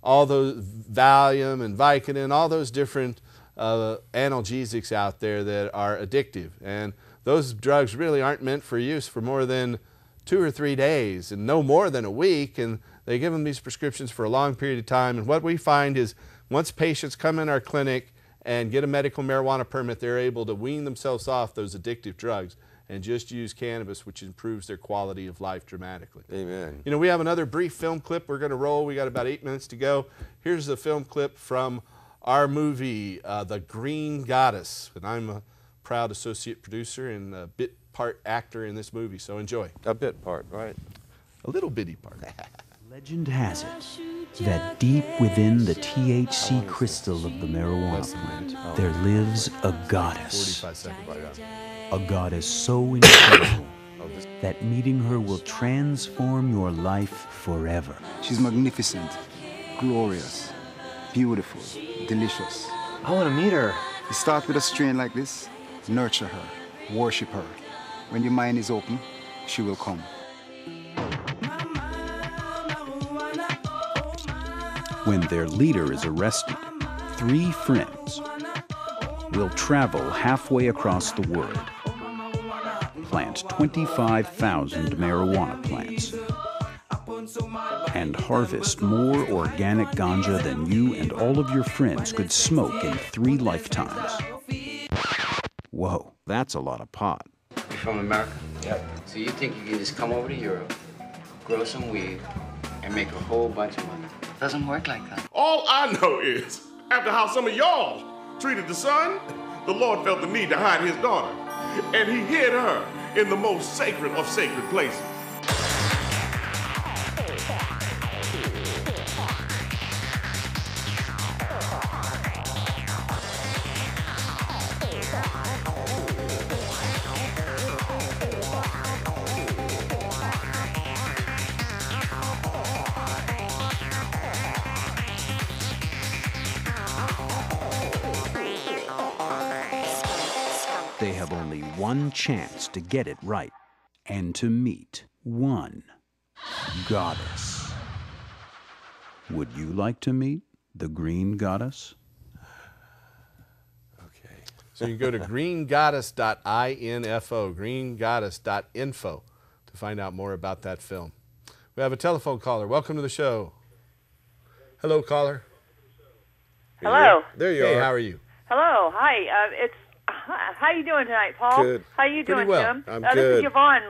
all those Valium and Vicodin, all those different analgesics out there that are addictive. And those drugs really aren't meant for use for more than 2 or 3 days and no more than a week. And they give them these prescriptions for a long period of time. And what we find is once patients come in our clinic and get a medical marijuana permit, they're able to wean themselves off those addictive drugs and just use cannabis, which improves their quality of life dramatically. Amen. You know, we have another brief film clip we're going to roll. We got about 8 minutes to go. Here's the film clip from our movie, The Green Goddess. And I'm a proud associate producer and a bit part actor in this movie, so enjoy. A bit part, right? A little bitty part. Legend has it that deep within the THC crystal of the marijuana plant, there lives a goddess. 45 seconds. A goddess so incredible that meeting her will transform your life forever. She's magnificent, glorious, beautiful, delicious. I want to meet her. You start with a strain like this, nurture her, worship her. When your mind is open, she will come. When their leader is arrested, 3 friends will travel halfway across the world, plant 25,000 marijuana plants, and harvest more organic ganja than you and all of your friends could smoke in 3 lifetimes. Whoa, that's a lot of pot. You're from America? Yep. So you think you can just come over to Europe, grow some weed, and make a whole bunch of money? Doesn't work like that. All I know is, after how some of y'all treated the son, the Lord felt the need to hide his daughter. And he hid her in the most sacred of sacred places. They have only one chance to get it right and to meet one goddess. Would you like to meet the Green Goddess? So you can go to greengoddess.info, greengoddess.info to find out more about that film. We have a telephone caller. Welcome to the show. Hello, caller. Hello. There you are. Hey, how are you? Hello. Hi. How you doing tonight, Paul? Good. How you Pretty doing, well. Tim? I'm This good. is Yvonne,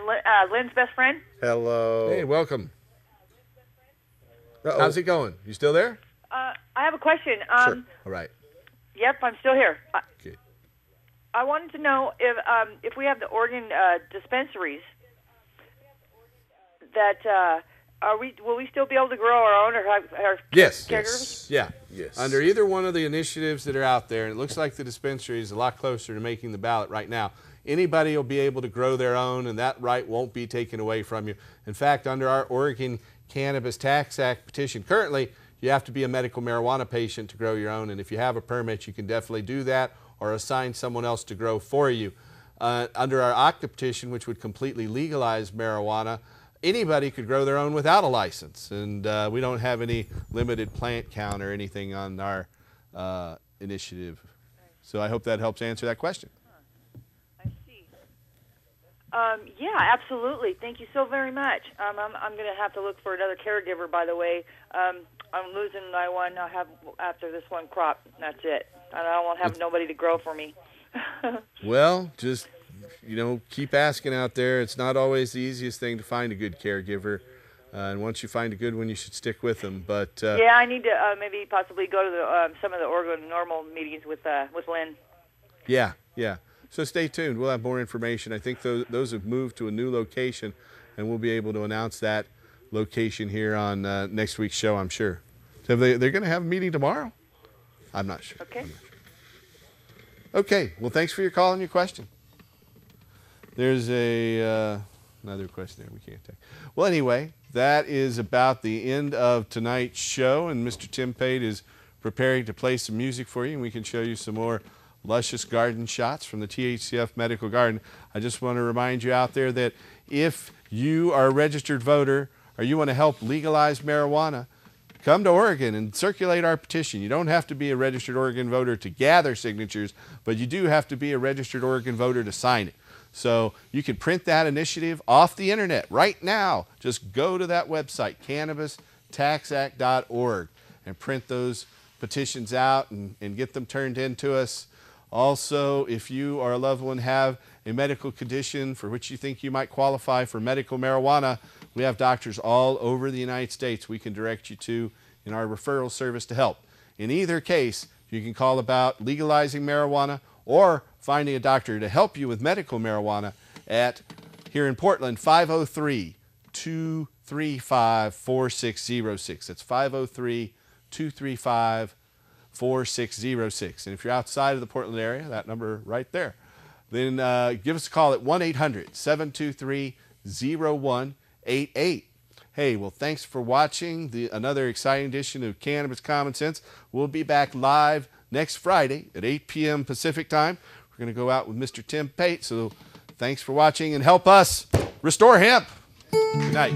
Lynn's best friend. Hello. Hey, welcome. How's it going? You still there? I have a question. Sure. All right. Yep, I'm still here. Okay. I wanted to know if we have the Oregon dispensaries that will we still be able to grow our own or have our Yes. caregivers? Yeah. Yes. Under either one of the initiatives that are out there, and it looks like the dispensary is a lot closer to making the ballot right now, anybody will be able to grow their own, and that right won't be taken away from you. In fact, under our Oregon Cannabis Tax Act petition, currently you have to be a medical marijuana patient to grow your own, and if you have a permit, you can definitely do that or assign someone else to grow for you. Under our OCTA petition, which would completely legalize marijuana, anybody could grow their own without a license, and we don't have any limited plant count or anything on our initiative. So I hope that helps answer that question. Yeah, absolutely. Thank you so very much. I'm going to have to look for another caregiver, by the way. I'm losing my one I have after this one crop. That's it. I won't have nobody to grow for me. Well, just, you know, keep asking out there. It's not always the easiest thing to find a good caregiver. And once you find a good one, you should stick with them. But yeah, I need to maybe possibly go to some of the Oregon normal meetings with Lynn. Yeah, yeah. So stay tuned. We'll have more information. I think those have moved to a new location, and we'll be able to announce that location here on next week's show, I'm sure. So they're going to have a meeting tomorrow? I'm not sure. Okay. Okay. Well, thanks for your call and your question. There's another question there we can't take. Well, anyway, that is about the end of tonight's show, and Mr. Tim Pate is preparing to play some music for you, and we can show you some more luscious garden shots from the THCF Medical Garden. I just want to remind you out there that if you are a registered voter or you want to help legalize marijuana, come to Oregon and circulate our petition. You don't have to be a registered Oregon voter to gather signatures, but you do have to be a registered Oregon voter to sign it. So you can print that initiative off the internet right now. Just go to that website, cannabistaxact.org, and print those petitions out and get them turned in to us. Also, if you or a loved one have a medical condition for which you think you might qualify for medical marijuana, we have doctors all over the United States we can direct you to in our referral service to help. In either case, you can call about legalizing marijuana or finding a doctor to help you with medical marijuana at, here in Portland, 503-235-4606. That's 503-235-4606. And if you're outside of the Portland area, that number right there, then give us a call at 1-800-723-0188. Hey, well, thanks for watching another exciting edition of Cannabis Common Sense. We'll be back live next Friday at 8 p.m. Pacific Time. We're going to go out with Mr. Tim Pate. So thanks for watching and help us restore hemp. Good night.